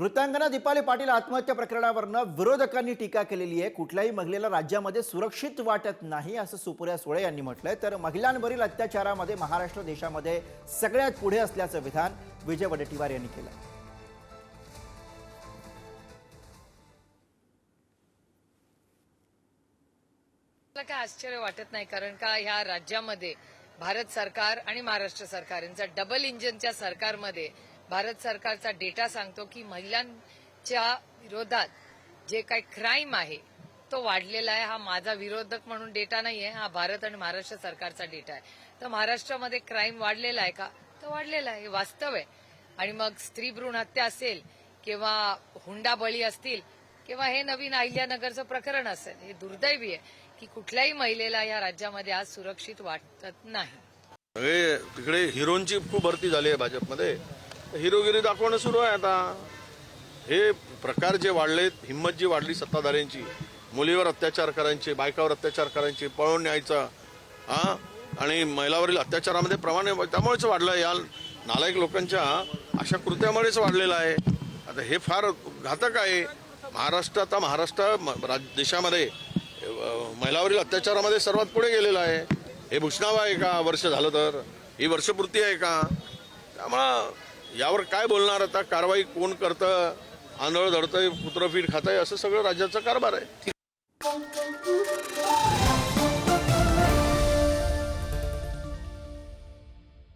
नृत्यांगना दीपाली पाटील आत्महत्या प्रकरणावरनं विरोधकांनी टीका केलेली आहे। कुठल्याही महिलेला राज्यामध्ये सुरक्षित वाटत नाही असं सुप्रिया सुळे यांनी म्हटलंय। तर महिलांवरील अत्याचारामध्ये महाराष्ट्र देशामध्ये सगळ्यात पुढे असल्याचं विधान विजय वडेट्टीवार यांनी केलं। मला काय आश्चर्य वाटत नाही, कारण का ह्या राज्यामध्ये भारत सरकार आणि महाराष्ट्र सरकार यांचा डबल इंजिनच्या सरकारमध्ये भारत सरकारचा डेटा सांगतो की महिलांच्या विरोधात जे काही क्राईम आहे तो वाढलेला आहे। हा माझा विरोधक म्हणून डेटा नाही आहे, हा भारत आणि महाराष्ट्र सरकारचा डेटा आहे। तर महाराष्ट्रामध्ये क्राईम वाढलेला आहे का? तर वाढलेला आहे, हे वास्तव आहे। आणि मग स्त्री भ्रूण हत्या असेल किंवा हुंडाबळी असतील किंवा हे नवीन अहिल्यानगरचं प्रकरण असेल, हे दुर्दैवी आहे की कुठल्याही महिलेला या राज्यामध्ये आज सुरक्षित वाटत नाही। तिकडे हिरोंची खूप भरती झाली आहे भाजपमध्ये, हिरोगिरी दाखवणं सुरू आहे आता। हे प्रकार जे वाढलेत, हिंमत जी वाढली सत्ताधाऱ्यांची, मुलीवर अत्याचार करायचे, बायकावर अत्याचार करायचे, पळवून न्यायचा, आणि महिलावरील अत्याचारामध्ये प्रमाण त्यामुळेच वाढलं। या नालायक लोकांच्या अशा कृत्यामुळेच वाढलेलं आहे। आता हे फार घातक आहे। महाराष्ट्र देशामध्ये महिलावरील अत्याचारामध्ये सर्वात पुढे गेलेला आहे। हे भूषणाव आहे का? वर्ष झालं तर ही वर्षपूर्ती आहे का? त्यामुळं यावर काय बोलणार आता? कारवाई कोण करतं? आंधळ धडतंय, कुत्रफीड खातंय, असं सगळं राज्याचा कारभार आहे।